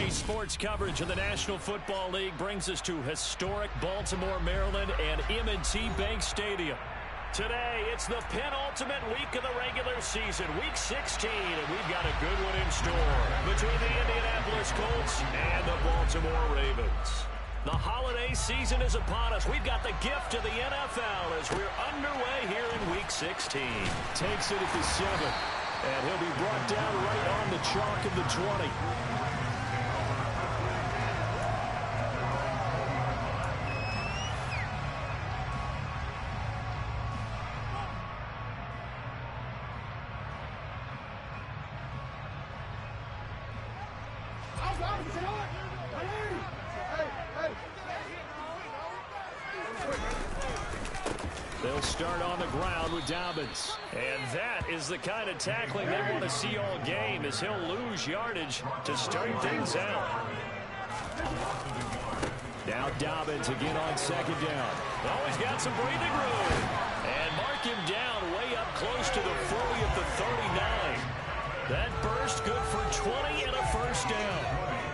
The sports coverage of the National Football League brings us to historic Baltimore, Maryland, and M&T Bank Stadium. Today, it's the penultimate week of the regular season, Week 16, and we've got a good one in store between the Indianapolis Colts and the Baltimore Ravens. The holiday season is upon us. We've got the gift of the NFL as we're underway here in Week 16. Takes it at the 7, and he'll be brought down right on the chalk of the 20. They'll start on the ground with Dobbins. And that is the kind of tackling they want to see all game, as he'll lose yardage to start things out. Now Dobbins again on second down. Oh, he's got some breathing room. And mark him down way up close to the 40 at the 39. That burst good for 20 and a first down.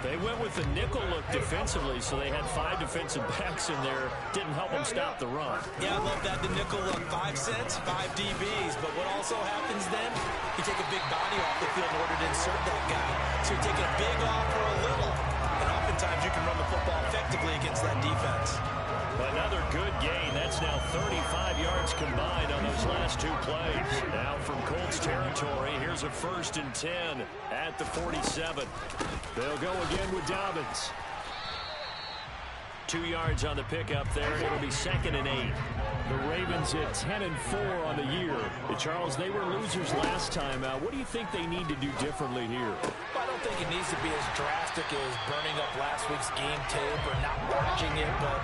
They went with the nickel look defensively, so they had 5 defensive backs in there. Didn't help them stop the run. Yeah, I love that, the nickel look. 5 cents, 5 DBs. But what also happens then, you take a big body off the field in order to insert that guy. So you're taking a big off for a little. And oftentimes you can run the football effectively against that defense. Another good gain. That's now 35 yards combined on those last 2 plays. Now from Colts territory, here's a 1st and 10 at the 47. They'll go again with Dobbins. 2 yards on the pickup there. It'll be 2nd and 8. The Ravens at 10-4 on the year. Charles, they were losers last time out. What do you think they need to do differently here? I don't think it needs to be as drastic as burning up last week's game tape or not watching it, but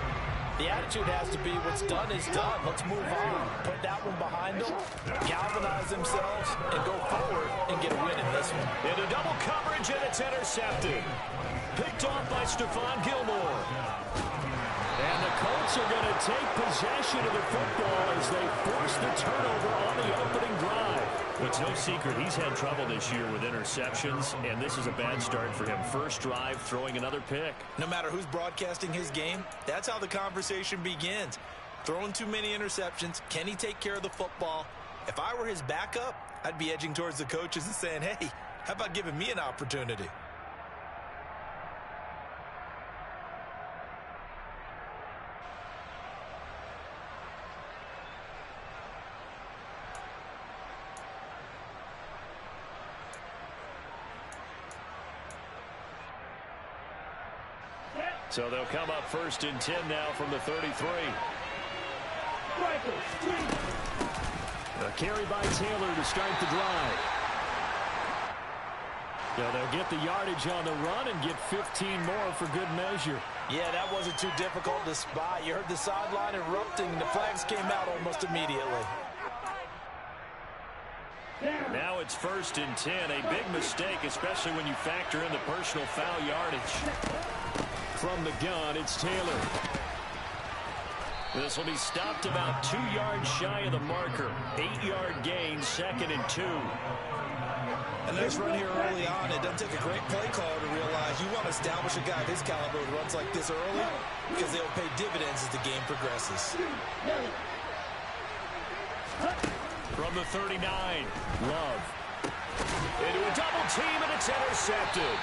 the attitude has to be what's done is done. Let's move on. Put that one behind them, galvanize themselves, and go forward and get a win in this one. Into double coverage, and it's intercepted. Picked off by Stephon Gilmore. And the Colts are going to take possession of the football as they force the turnover on the opening drive. It's no secret he's had trouble this year with interceptions, and this is a bad start for him. First drive, throwing another pick. No matter who's broadcasting his game, that's how the conversation begins. Throwing too many interceptions, can he take care of the football? If I were his backup, I'd be edging towards the coaches and saying, hey, how about giving me an opportunity? So they'll come up 1st and 10 now from the 33. A carry by Taylor to start the drive. So they'll get the yardage on the run and get 15 more for good measure. Yeah, that wasn't too difficult to spot. You heard the sideline erupting. The flags came out almost immediately. Now it's 1st and 10. A big mistake, especially when you factor in the personal foul yardage. From the gun, it's Taylor. This will be stopped about 2 yards shy of the marker. 8-yard gain, 2nd and 2. A nice run here early on. It doesn't take a great play caller to realize you want to establish a guy of his caliber who runs like this early because they'll pay dividends as the game progresses. From the 39, Love. Into a double team, and it's intercepted.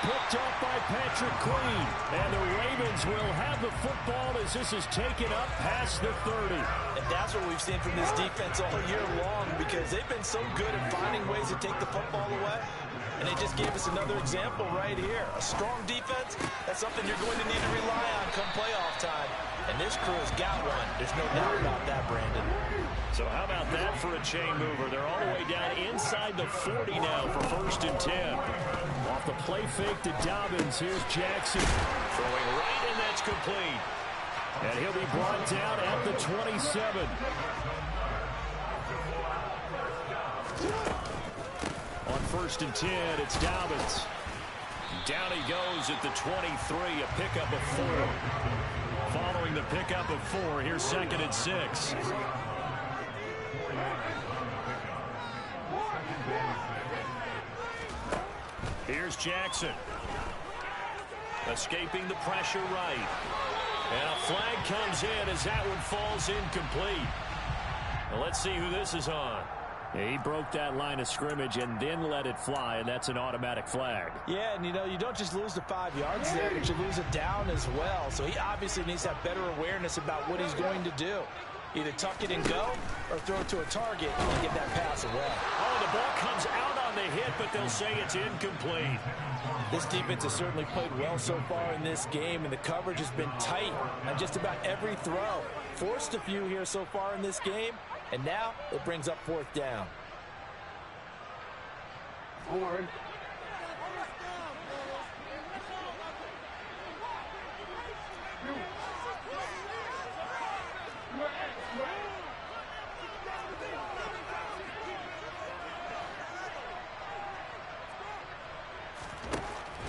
Picked up by Patrick Queen. And the Ravens will have the football as this is taken up past the 30. And that's what we've seen from this defense all year long, because they've been so good at finding ways to take the football away. And they just gave us another example right here. A strong defense, that's something you're going to need to rely on come playoff time. And this crew has got one. There's no doubt about that, Brandon. So how about that for a chain mover? They're all the way down inside the 40 now for 1st and 10. Off the play fake to Dobbins, here's Jackson. Throwing right, and that's complete. And he'll be brought down at the 27. On 1st and 10, it's Dobbins. Down he goes at the 23, a pickup of 4. Following the pickup of 4, here's 2nd and 6. Here's Jackson. Escaping the pressure right. And a flag comes in as that one falls incomplete. Well, let's see who this is on. He broke that line of scrimmage and then let it fly, and that's an automatic flag. Yeah, and you don't just lose the 5 yards there, but you lose it down as well. So he obviously needs to have better awareness about what he's going to do. Either tuck it and go or throw it to a target and get that pass away. Oh, the ball comes out on the hit, but they'll say it's incomplete. This defense has certainly played well so far in this game, and the coverage has been tight on just about every throw. Forced a few here so far in this game, and now it brings up 4th down. Forward.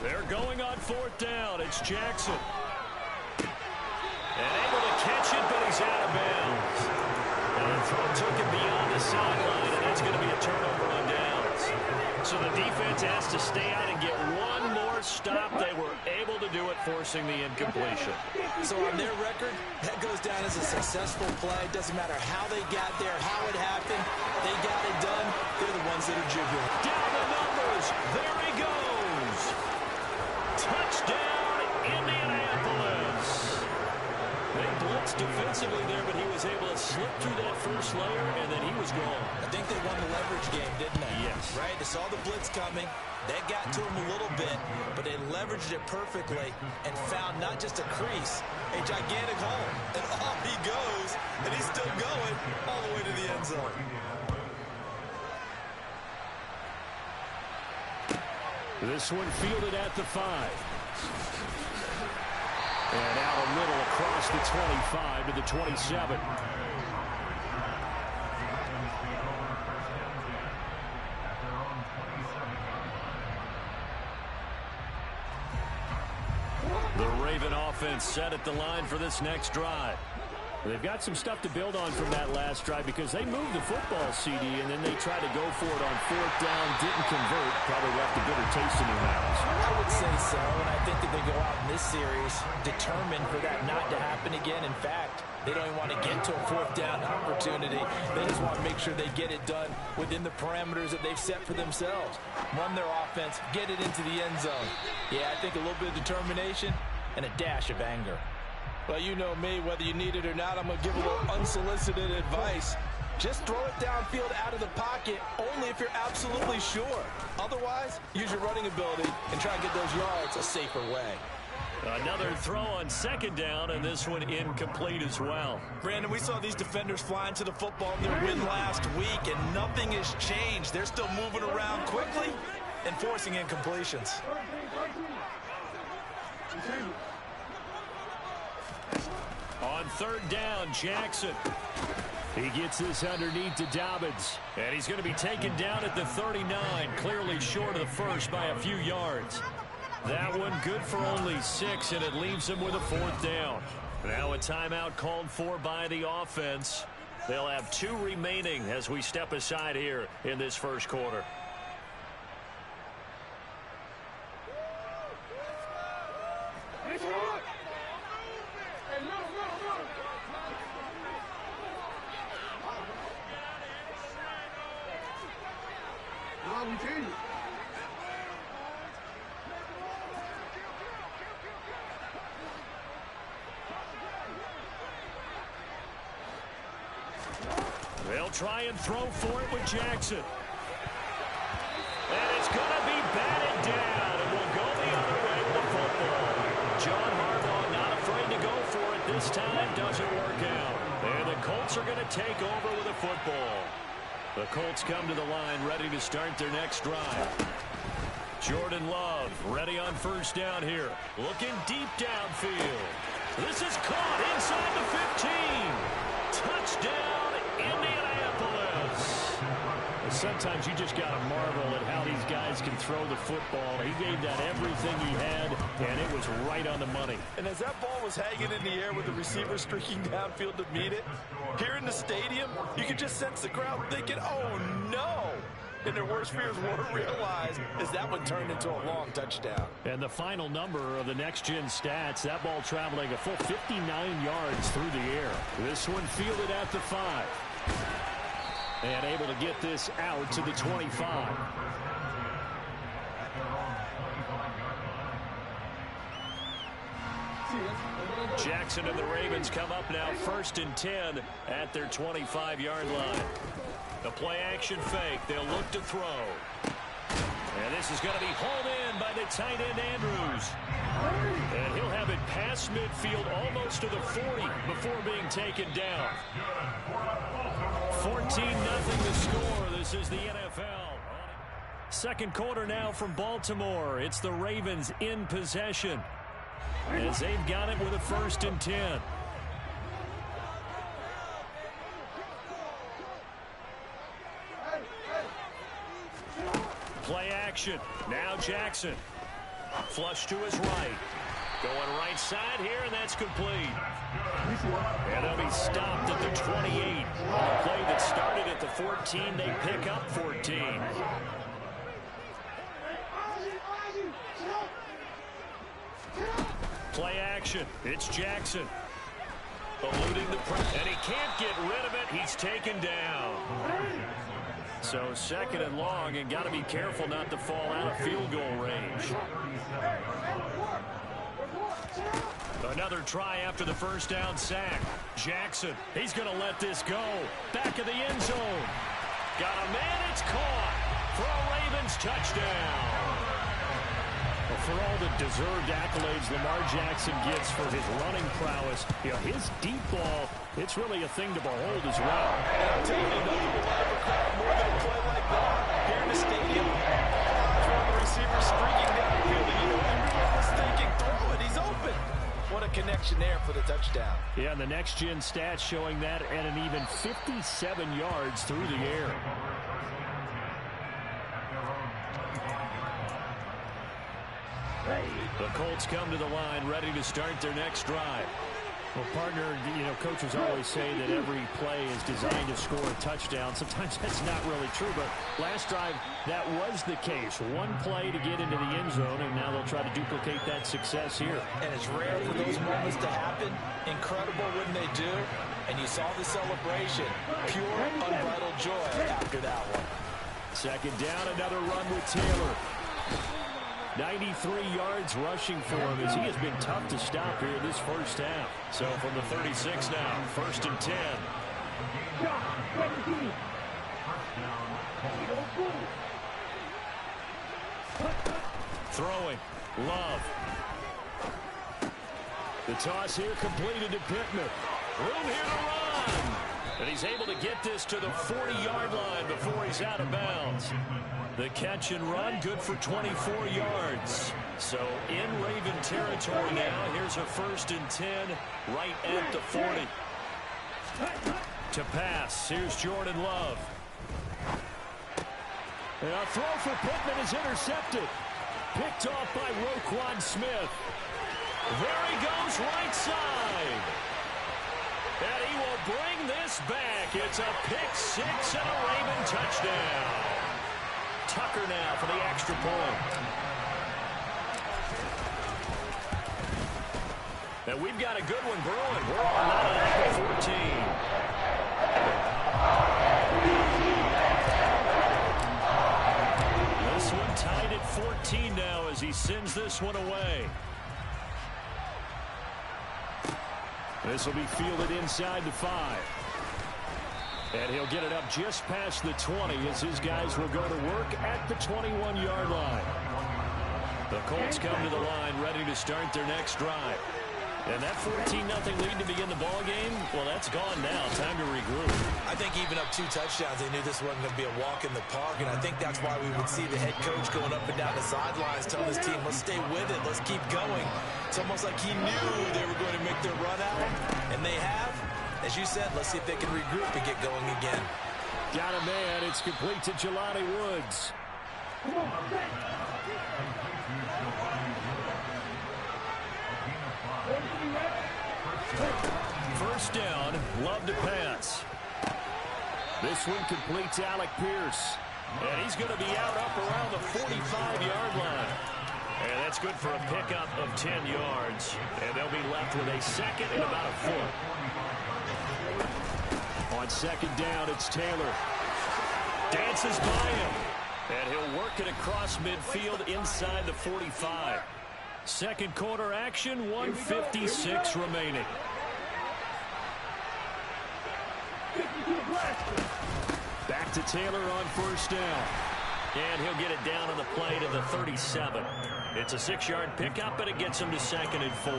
They're going on 4th down. It's Jackson. And able to catch it, but he's out of bounds. And the throw took him beyond the sideline, and that's going to be a turnover on downs. So the defense has to stay out and get one more stop. They were able to do it, forcing the incompletion. So on their record, that goes down as a successful play. Doesn't matter how they got there, how it happened. They got it done. They're the ones that are jubilant. Down the numbers. There he goes. Touchdown, Indianapolis. They blitzed defensively there, but he was able to slip through that first layer, and then he was gone. I think they won the leverage game, didn't they? Yes. Right? They saw the blitz coming. That got to him a little bit, but they leveraged it perfectly and found not just a crease, a gigantic hole. And off he goes, and he's still going all the way to the end zone. This one fielded at the 5. And out a little across the 25 to the 27. The Raven offense set at the line for this next drive. They've got some stuff to build on from that last drive because they moved the football, CD, and then they tried to go for it on 4th down, didn't convert, probably left a bitter taste in their mouths. I would say so, and I think that they go out in this series determined for that not to happen again. In fact, they don't even want to get to a 4th down opportunity. They just want to make sure they get it done within the parameters that they've set for themselves. Run their offense, get it into the end zone. Yeah, I think a little bit of determination and a dash of anger. Well, you know me, whether you need it or not, I'm going to give a little unsolicited advice. Just throw it downfield out of the pocket only if you're absolutely sure. Otherwise, use your running ability and try and get those yards a safer way. Another throw on 2nd down, and this one incomplete as well. Brandon, we saw these defenders flying to the football in their win last week, and nothing has changed. They're still moving around quickly and forcing incompletions. On 3rd down, Jackson. He gets this underneath to Dobbins. And he's going to be taken down at the 39, clearly short of the first by a few yards. That one good for only 6, and it leaves him with a 4th down. Now a timeout called for by the offense. They'll have 2 remaining as we step aside here in this first quarter. They'll try and throw for it with Jackson. And it's going to be batted down, and we'll go the other way with the football. John Harbaugh not afraid to go for it this time. Doesn't work out. And the Colts are going to take over with a football. The Colts come to the line ready to start their next drive. Jordan Love ready on 1st down here. Looking deep downfield. This is caught inside the 15. Touchdown, Indianapolis. Sometimes you just got to marvel at how these guys can throw the football. He gave that everything he had, and it was right on the money. And as that ball was hanging in the air with the receiver streaking downfield to meet it, here in the stadium, you could just sense the crowd thinking, oh, no. and their worst fears were realized as that one turned into a long touchdown. And the final number of the next-gen stats, that ball traveling a full 59 yards through the air. This one fielded at the 5. And able to get this out to the 25. Jackson and the Ravens come up now 1st and 10 at their 25-yard line. The play action fake. They'll look to throw. And this is going to be hauled in by the tight end Andrews. And he'll have it past midfield almost to the 40 before being taken down. 14-0 the score. This is the NFL. Second quarter now from Baltimore. It's the Ravens in possession, as they've got it with a 1st and 10. Play action. Now Jackson. Flush to his right. Going right side here, and that's complete. And they'll be stopped at the 28. On a play that started at the 14, they pick up 14. Play action. It's Jackson. Eluding the press, and he can't get rid of it. He's taken down. So 2nd and long, and got to be careful not to fall out of field goal range. Another try after the 1st down sack. Jackson, he's going to let this go. Back of the end zone. Got a man, it's caught for a Ravens touchdown. Well, for all the deserved accolades Lamar Jackson gets for his running prowess, his deep ball, it's really a thing to behold as well. And I'll tell you, nothing will light up a crowd more than a play like that. Here in the stadium, the receiver streaking downfield, and everyone was thinking, throw it, he's open. What a connection there for the touchdown. Yeah, and the next-gen stats showing that at an even 57 yards through the air. The Colts come to the line, ready to start their next drive. Well, partner, coaches always say that every play is designed to score a touchdown. Sometimes that's not really true, but last drive, that was the case. One play to get into the end zone, and now they'll try to duplicate that success here. And it's rare for those moments to happen. Incredible when they do. And you saw the celebration. Pure, unbridled joy after that one. 2nd down, another run with Taylor. 93 yards rushing for him, as he has been tough to stop here this 1st half. So from the 36 now, 1st and 10. Throwing. Love. The toss here completed to Pittman. Room here to run. And he's able to get this to the 40-yard line before he's out of bounds. The catch and run, good for 24 yards. So in Raven territory now. Here's a 1st and 10 right at the 40. To pass, here's Jordan Love. And a throw for Pittman is intercepted. Picked off by Roquan Smith. There he goes, right side. And he will bring this back. It's a pick-6 and a Raven touchdown. Tucker now for the extra point. And we've got a good one brewing. We're on at 14. This one tied at 14 now as he sends this one away. This will be fielded inside the 5. And he'll get it up just past the 20 as his guys will go to work at the 21-yard line. The Colts come to the line ready to start their next drive. And that 14-0 lead to begin the ball game, well, that's gone now. Time to regroup. I think even up 2 touchdowns, they knew this wasn't going to be a walk in the park, and I think that's why we would see the head coach going up and down the sidelines telling his team, let's stay with it, let's keep going. It's almost like he knew they were going to make their run out, and they have. As you said, let's see if they can regroup and get going again. Got a man. It's complete to Jelani Woods. First down, Love to pass. This one complete to Alec Pierce. And he's going to be out up around the 45-yard line. And that's good for a pickup of 10 yards. And they'll be left with a second and about a foot. On second down, it's Taylor. Dances by him. And he'll work it across midfield inside the 45. Second quarter action, 1:56 remaining. Back to Taylor on first down. And he'll get it down on the play to the 37. It's a 6-yard pickup, but it gets him to second and 4.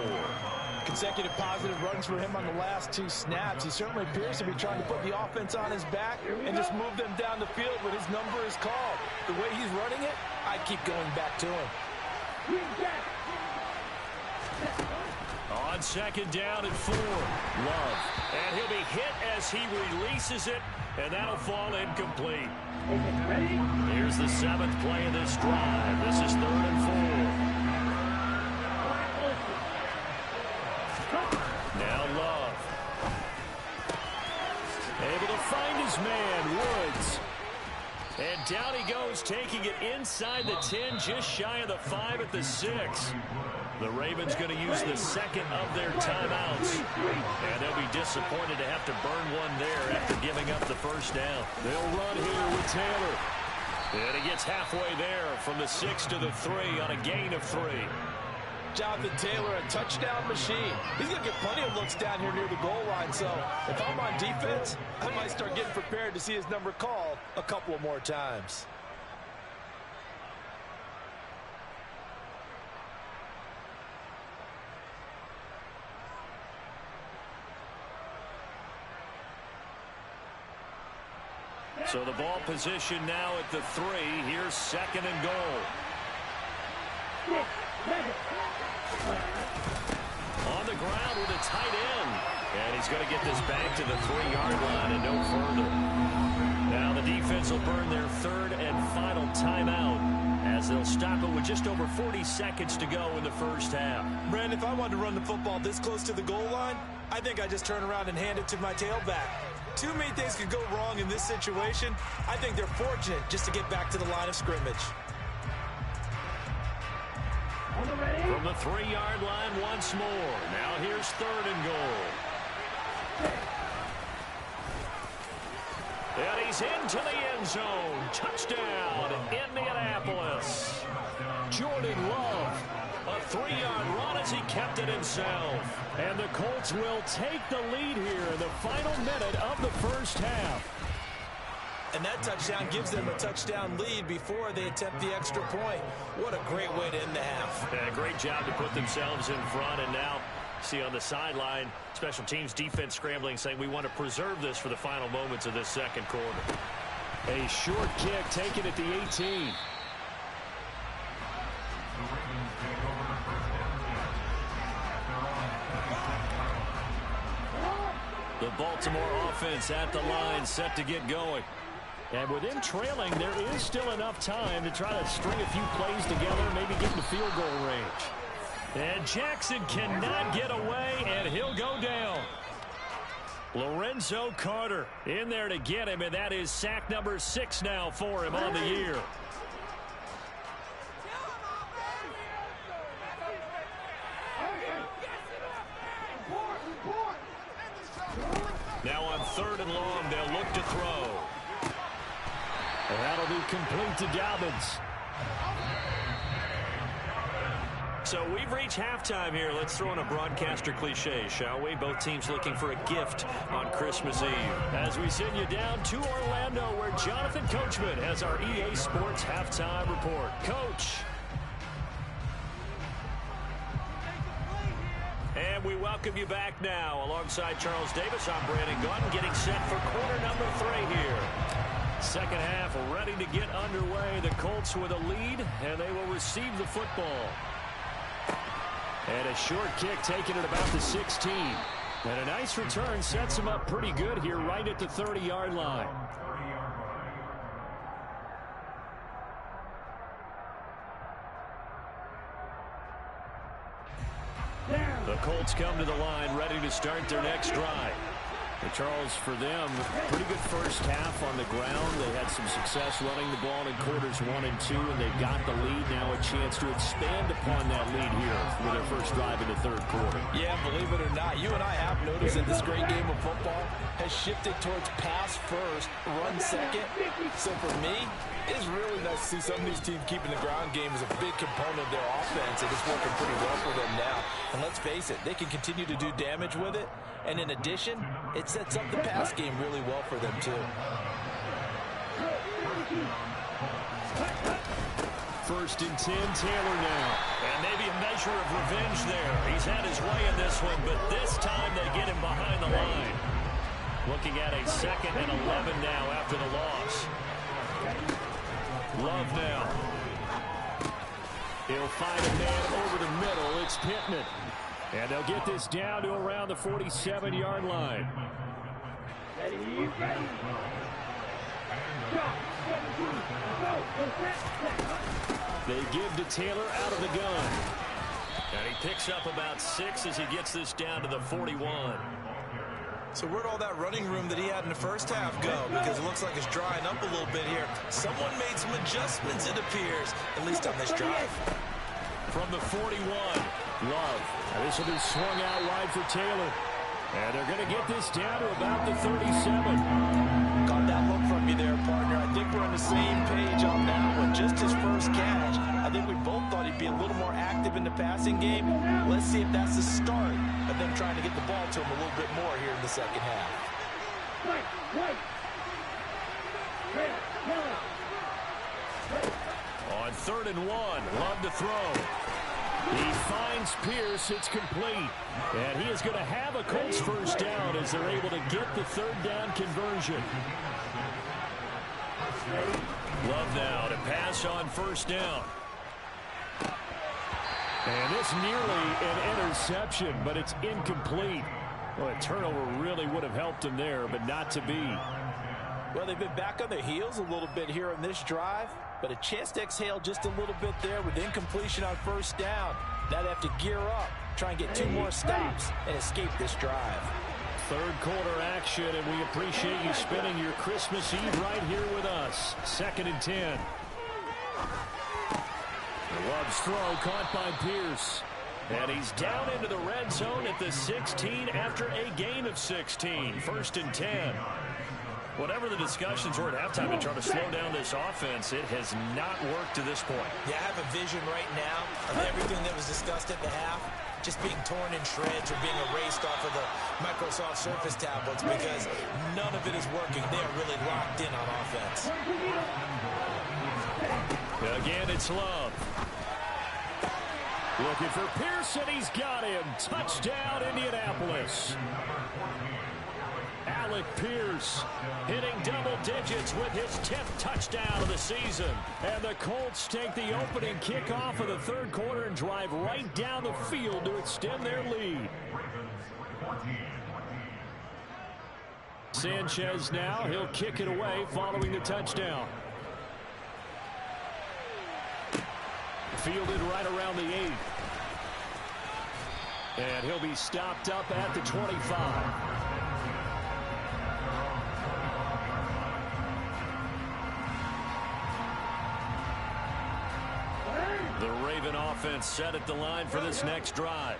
Consecutive positive runs for him on the last 2 snaps. He certainly appears to be trying to put the offense on his back and just move them down the field when his number is called. The way he's running it, I keep going back to him. On second down and 4, Love. And he'll be hit as he releases it, and that'll fall incomplete. Here's the 7th play of this drive. This is 3rd and 4. Now Love. Able to find his man, Woods. And down he goes, taking it inside the 10, just shy of the 5 at the 6. The Ravens going to use the second of their timeouts. And they'll be disappointed to have to burn one there after giving up the first down. They'll run here with Taylor. And he gets halfway there from the 6 to the 3 on a gain of 3. Jonathan Taylor, a touchdown machine. He's going to get plenty of looks down here near the goal line. So if I'm on defense, I might start getting prepared to see his number called a couple of more times. So the ball position now at the 3. Here's second and goal. On the ground with a tight end. And he's going to get this back to the 3-yard line and no further. Now the defense will burn their 3rd and final timeout as they'll stop it with just over 40 seconds to go in the first half. Brandon, if I wanted to run the football this close to the goal line, I think I just turn around and hand it to my tailback. Too many things could go wrong in this situation. I think they're fortunate just to get back to the line of scrimmage. From the 3-yard line once more. Now here's 3rd and goal. And he's into the end zone. Touchdown, Indianapolis. Jordan Love. A 3-yard run as he kept it himself. And the Colts will take the lead here in the final minute of the first half. And that touchdown gives them a touchdown lead before they attempt the extra point. What a great way to end the half. Yeah, great job to put themselves in front. And now, see on the sideline, special teams defense scrambling, saying we want to preserve this for the final moments of this second quarter. A short kick taken at the 18. The Baltimore offense at the line, set to get going. And with him trailing, there is still enough time to try to string a few plays together, maybe get in the field goal range. And Jackson cannot get away, and he'll go down. Lorenzo Carter in there to get him, and that is sack number 6 now for him on the year. Now on 3rd and long, they'll look to throw. And that'll be complete to Dobbins. So we've reached halftime here. Let's throw in a broadcaster cliche, shall we? Both teams looking for a gift on Christmas Eve. As we send you down to Orlando, where Jonathan Coachman has our EA Sports halftime report. Coach. And we welcome you back now. Alongside Charles Davis, I'm Brandon Gautin, getting set for quarter number 3 here. Second half ready to get underway. The Colts with a lead, and they will receive the football. And a short kick taken at about the 16. And a nice return sets him up pretty good here right at the 30-yard line. The Colts come to the line ready to start their next drive. And Charles, for them, pretty good first half on the ground. They had some success running the ball in quarters 1 and 2, and they've got the lead now, a chance to expand upon that lead here for their first drive in the third quarter. Yeah, believe it or not, you and I have noticed that this great game of football has shifted towards pass first, run second. So for me, it's really nice to see some of these teams keeping the ground game as a big component of their offense, and it's working pretty well for them now. And let's face it, they can continue to do damage with it. And in addition, it sets up the pass game really well for them, too. First and 10, Taylor now. And maybe a measure of revenge there. He's had his way in this one, but this time they get him behind the line. Looking at a 2nd and 11 now after the loss. Love now. He'll find a man over the middle. It's Pittman. And they'll get this down to around the 47-yard line. They give to Taylor out of the gun. And he picks up about 6 as he gets this down to the 41. So where'd all that running room that he had in the first half go? Because it looks like it's drying up a little bit here. Someone made some adjustments, it appears, at least on this drive. From the 41, Love. And this will be swung out wide for Taylor. And they're going to get this down to about the 37. Got that look from you there, partner. I think we're on the same page on that one. Just his first catch. I think we both thought he'd be a little more active in the passing game. Let's see if that's the start of them trying to get the ball to him a little bit more here in the second half. on 3rd and 1, Love to throw. He finds Pierce. It's complete. And he is going to have a Colts first down as they're able to get the 3rd down conversion. Love now to pass on 1st down. And it's nearly an interception, but it's incomplete. Well, a turnover really would have helped him there, but not to be. Well, they've been back on their heels a little bit here in this drive, but a chance to exhale just a little bit there with incompletion on 1st down. Now they have to gear up, try and get 2 more stops, and escape this drive. 3rd quarter action, and we appreciate you spending your Christmas Eve right here with us. 2nd and 10. Love's throw caught by Pierce. And he's down into the red zone at the 16 after a gain of 16. 1st and 10. Whatever the discussions were at halftime to try to slow down this offense, it has not worked to this point. Yeah, I have a vision right now of everything that was discussed at the half just being torn in shreds or being erased off of the Microsoft Surface tablets because none of it is working. They are really locked in on offense. Again, it's Love. Looking for Pearson. He's got him. Touchdown, Indianapolis. Alec Pierce hitting double digits with his 10th touchdown of the season. And the Colts take the opening kickoff of the 3rd quarter and drive right down the field to extend their lead. Sanchez now. He'll kick it away following the touchdown. Fielded right around the 8. And he'll be stopped up at the 25. The Raven offense set at the line for this next drive.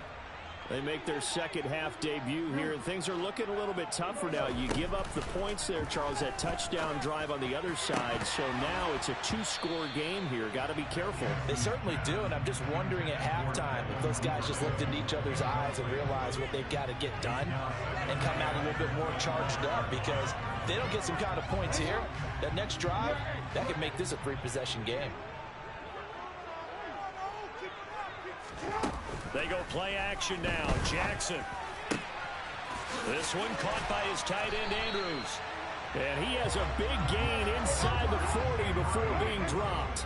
They make their 2nd half debut here, and things are looking a little bit tougher now. You give up the points there, Charles, that touchdown drive on the other side. So now it's a 2-score game here. Got to be careful. They certainly do, and I'm just wondering at halftime if those guys just looked into each other's eyes and realized what they've got to get done and come out a little bit more charged up, because if they don't get some kind of points here, that next drive, that could make this a 3-possession game. They go play action now. Jackson. This one caught by his tight end, Andrews. And he has a big gain inside the 40 before being dropped.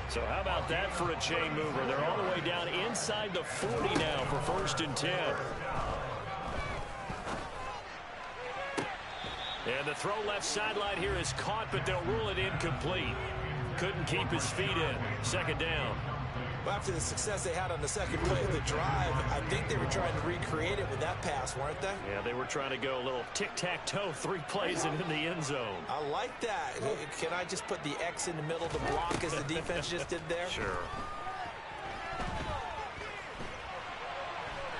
So how about that for a chain mover? They're all the way down inside the 40 now for 1st and 10. And the throw left sideline here is caught, but they'll rule it incomplete. Couldn't keep his feet in. 2nd down. Well, after the success they had on the second play of the drive, I think they were trying to recreate it with that pass, weren't they? Yeah, they were trying to go a little tic-tac-toe, 3 plays and in the end zone. I like that. Can I just put the X in the middle of the block as the defense just did there? Sure.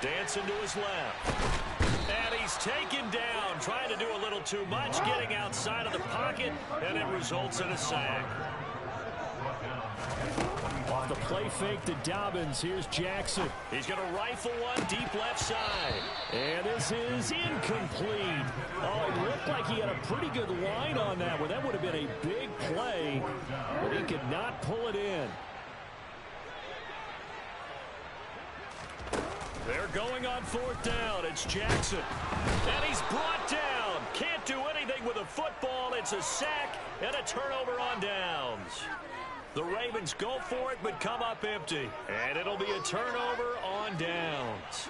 Dancing to his left. And he's taken down, trying to do a little too much, getting outside of the pocket, and it results in a sack. Off the play fake to Dobbins. Here's Jackson. He's going to rifle one deep left side. And this is incomplete. Oh, it looked like he had a pretty good line on that one. That would have been a big play, but he could not pull it in. They're going on 4th down. It's Jackson. And he's brought down. Can't do anything with a football. It's a sack and a turnover on downs. The Ravens go for it, but come up empty. And it'll be a turnover on downs.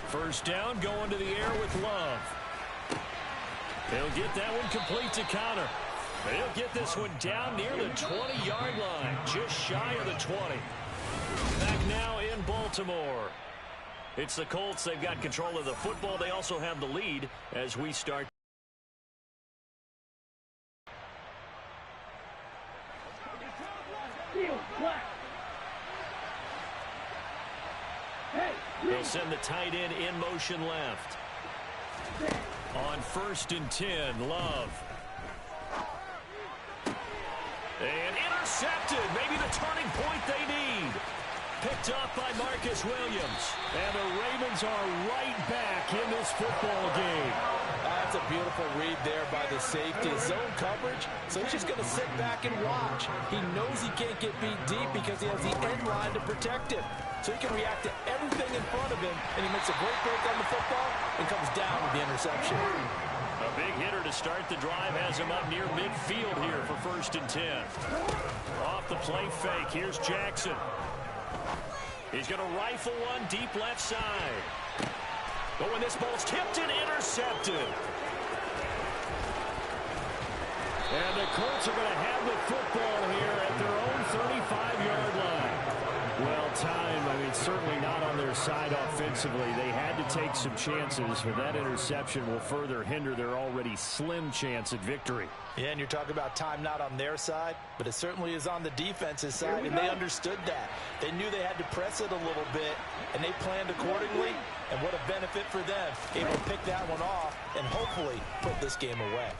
First down, going to the air with Love. He'll get that one complete to Connor. He'll get this one down near the 20-yard line, just shy of the 20. Back now in Baltimore. It's the Colts. They've got control of the football. They also have the lead as we start. They'll send the tight end in motion left. On 1st and 10, Love. And intercepted. Maybe the turning point they need. Picked up by Marcus Williams. And the Ravens are right back in this football game. That's a beautiful read there by the safety. Zone coverage, so he's just going to sit back and watch. He knows he can't get beat deep because he has the end line to protect him. So he can react to everything in front of him, and he makes a great break on the football and comes down with the interception. A big hitter to start the drive has him up near midfield here for 1st and 10. Off the play fake, here's Jackson. He's going to rifle one deep left side. But when this ball's tipped and intercepted. And the Colts are going to have the football here at their own 35-yard line. Well timed. I mean, certainly not on their side offensively. They had to take some chances, but that interception will further hinder their already slim chance at victory. Yeah, and you're talking about time not on their side, but it certainly is on the defense's side, and they understood that. They knew they had to press it a little bit, and they planned accordingly, and what a benefit for them, able to pick that one off and hopefully put this game away.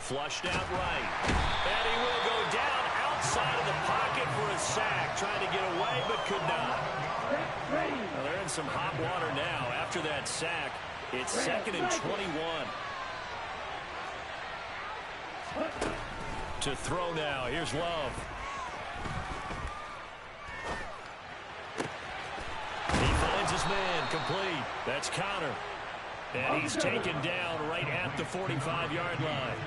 Flushed out right, and he will go down outside of the pocket for a sack, trying to get away but could not. Well, they're in some hot water now. After that sack, it's 2nd and 21. To throw now, here's Love. He finds his man, complete. That's Connor. And he's taken down right at the 45-yard line.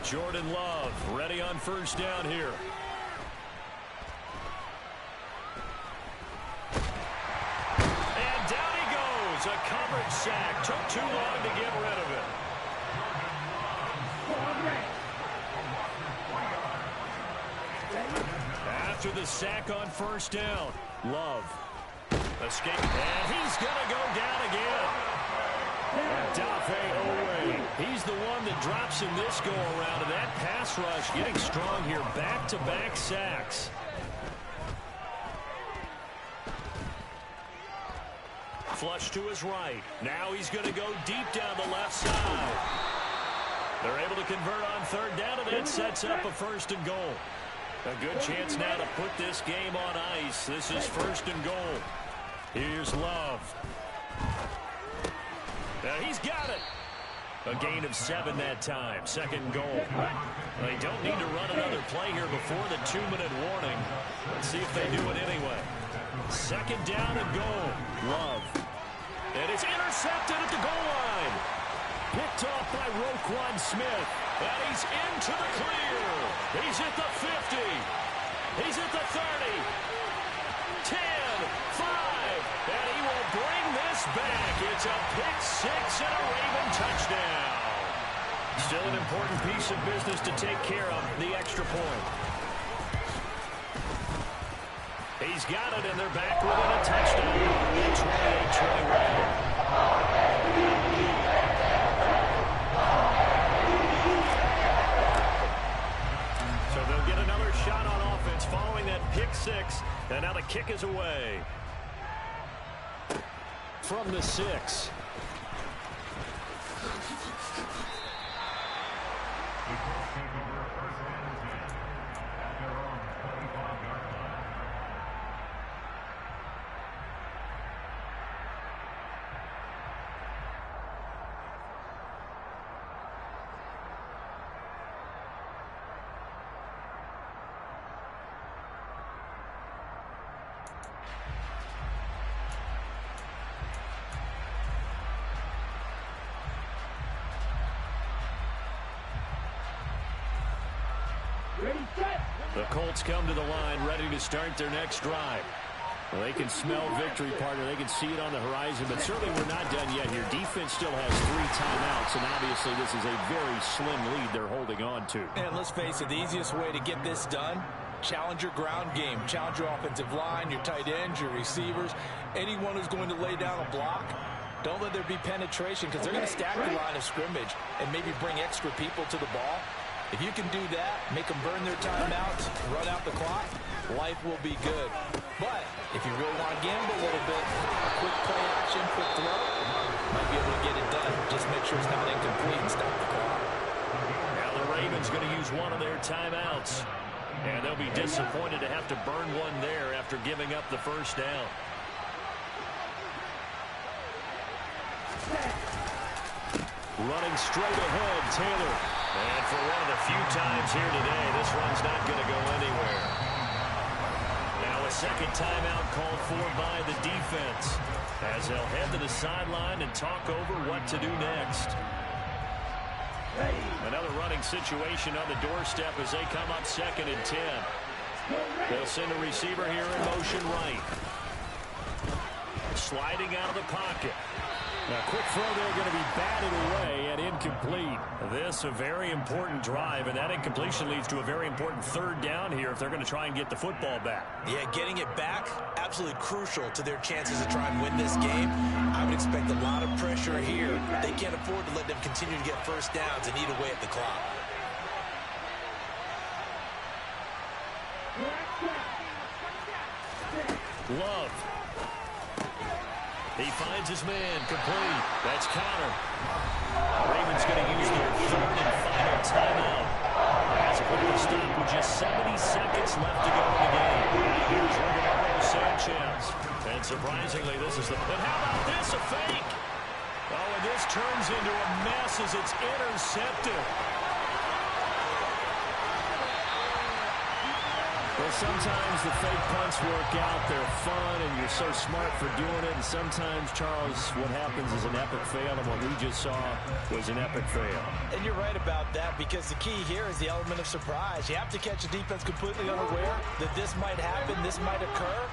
Jordan Love ready on 1st down here. And down he goes. A coverage sack. Took too long to get rid of it. After the sack on 1st down, Love. Escape. And he's going to go down again. Dafe Owe. He's the one that drops in this go-around, and that pass rush getting strong here. Back-to-back sacks. Flush to his right. Now he's going to go deep down the left side. They're able to convert on 3rd down, and that sets up a 1st and goal. A good chance now to put this game on ice. This is 1st and goal. Here's Love. Now he's got it. A gain of 7 that time. 2nd goal. They don't need to run another play here before the 2-minute warning. Let's see if they do it anyway. 2nd down and goal. Love. And it's intercepted at the goal line. Picked off by Roquan Smith. And he's into the clear. He's at the 50. He's at the 30. 10, 5. And he will bring this back. It's a pick six and a Raven touchdown. Still an important piece of business to take care of, the extra point. He's got it, and they're back with it, a touchdown. 28-21. So they'll get another shot on offense following that pick six, and now the kick is away. From the 6. The Colts come to the line ready to start their next drive. Well, they can smell victory, partner. They can see it on the horizon, but certainly we're not done yet here. Defense still has 3 timeouts, and obviously this is a very slim lead they're holding on to. And let's face it, the easiest way to get this done, challenge your ground game. Challenge your offensive line, your tight ends, your receivers, anyone who's going to lay down a block. Don't let there be penetration because they're going to stack the line of scrimmage and maybe bring extra people to the ball. If you can do that, make them burn their timeouts, run out the clock, life will be good. But if you really want to gamble a little bit, a quick play action, quick throw, might be able to get it done. Just make sure it's not incomplete and stop the clock. Now the Ravens going to use one of their timeouts. And they'll be disappointed to have to burn one there after giving up the first down. Running straight ahead, Taylor. And for one of the few times here today, this run's not going to go anywhere. Now a second timeout called for by the defense, as they'll head to the sideline and talk over what to do next. Another running situation on the doorstep as they come up 2nd and 10. They'll send a receiver here in motion right. Sliding out of the pocket. Now, quick throw there going to be batted away and incomplete. This a very important drive, and that incompletion leads to a very important 3rd down here if they're going to try and get the football back. Yeah, getting it back, absolutely crucial to their chances to try and win this game. I would expect a lot of pressure here. They can't afford to let them continue to get first downs and eat away at the clock. Love. He finds his man, complete. That's counter. Ravens going to use their 3rd and final timeout. As a quick stop with just 70 seconds left to go in the game. Here's Rigoberto Sanchez. And surprisingly, this is the... But how about this, a fake? Oh, and this turns into a mess as it's intercepted. Well, sometimes the fake punts work out. They're fun, and you're so smart for doing it. And sometimes, Charles, what happens is an epic fail, and what we just saw was an epic fail. And you're right about that, because the key here is the element of surprise. You have to catch a defense completely unaware that this might happen, this might occur.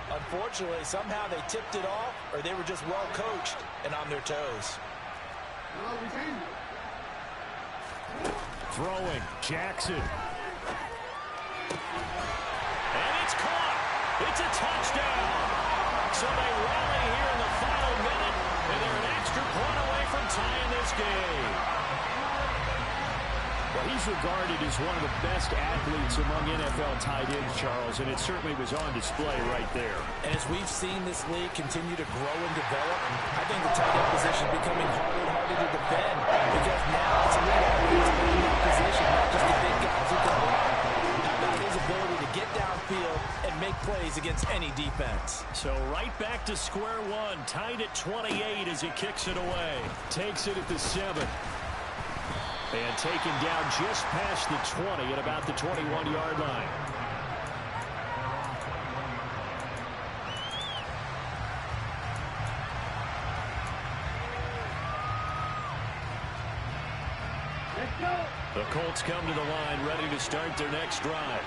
Unfortunately, somehow they tipped it off, or they were just well coached and on their toes. Throwing, Jackson. And it's caught. It's a touchdown. So they rally here in the final minute, and they're an extra point away from tying this game. Well, he's regarded as one of the best athletes among NFL tight ends, Charles, and it certainly was on display right there. And as we've seen this league continue to grow and develop, I think the tight end position is becoming harder and harder to defend, because now it's elite athletes in that position, not just the big guys who can run. How about his ability to get downfield and make plays against any defense? So right back to square one, tied at 28 as he kicks it away. Takes it at the 7. And taken down just past the 20 at about the 21-yard line. The Colts come to the line ready to start their next drive.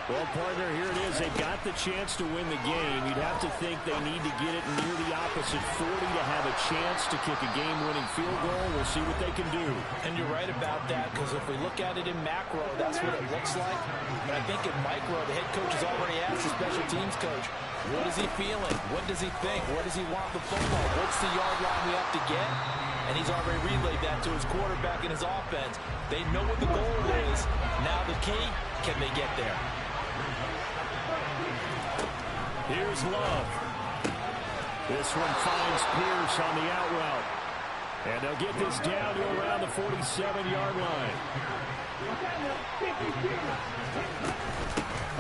Well, partner, here it is. They've got the chance to win the game. You'd have to think they need to get it near the opposite 40 to have a chance to kick a game-winning field goal. We'll see what they can do. And you're right about that, because if we look at it in macro, that's what it looks like. But I think in micro, the head coach has already asked the special teams coach, what is he feeling? What does he think? Where does he want the football? What's the yard line we have to get? And he's already relayed that to his quarterback and his offense. They know what the goal is. Now the key, can they get there? Here's Love. This one finds Pierce on the out route. And they'll get this down to around the 47-yard line.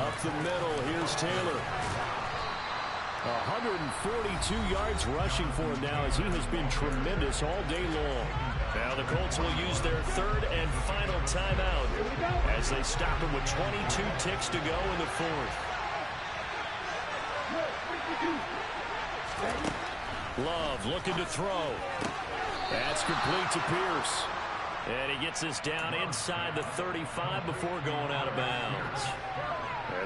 Up the middle, here's Taylor. 142 yards rushing for him now, as he has been tremendous all day long. Now the Colts will use their third and final timeout as they stop him with 22 ticks to go in the fourth. Love looking to throw. That's complete to Pierce. And he gets this down inside the 35 before going out of bounds.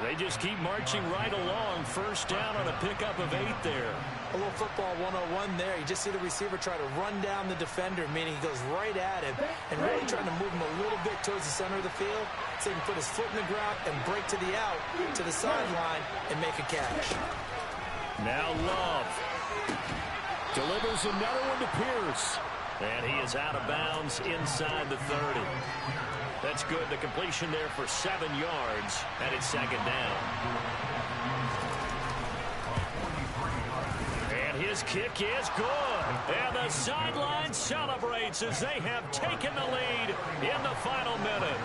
They just keep marching right along. First down on a pickup of 8 there. A little football 101 there. You just see the receiver try to run down the defender, meaning he goes right at him and really trying to move him a little bit towards the center of the field so he can put his foot in the ground and break to the out, to the sideline, and make a catch. Now Love delivers another one to Pierce. And he is out of bounds inside the 30. That's good. The completion there for 7 yards, and it's second down. And his kick is good. And the sideline celebrates as they have taken the lead in the final minute.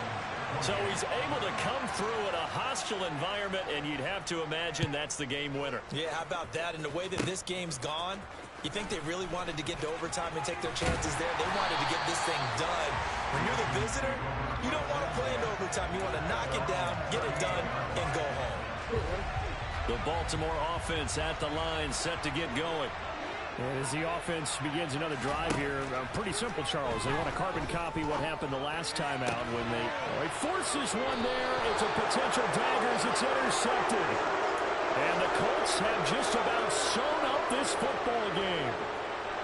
So he's able to come through in a hostile environment, and you'd have to imagine that's the game winner. Yeah, how about that? And the way that this game's gone, you think they really wanted to get to overtime and take their chances there? They wanted to get this thing done. When you're the visitor, you don't want to play in overtime. You want to knock it down, get it done, and go home. The Baltimore offense at the line, set to get going. And as the offense begins another drive here, pretty simple, Charles. They want to carbon copy what happened the last time out when they forces one there. It's a potential dagger as it's intercepted. And the Colts have just about sewn up this football game.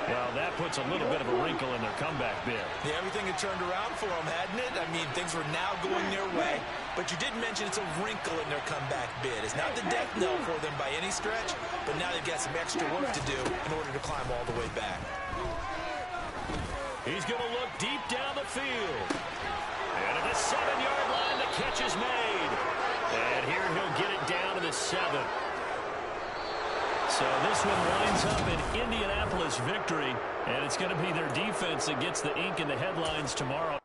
Well, that puts a little bit of a wrinkle in their comeback bid. Yeah, everything had turned around for them, hadn't it? I mean, things were now going their way. But you did mention it's a wrinkle in their comeback bid. It's not the death knell for them by any stretch, but now they've got some extra work to do in order to climb all the way back. He's going to look deep down the field. And at the 7-yard line, the catch is made. And here he'll get it down to the 7. So this one winds up an Indianapolis victory, and it's going to be their defense that gets the ink in the headlines tomorrow.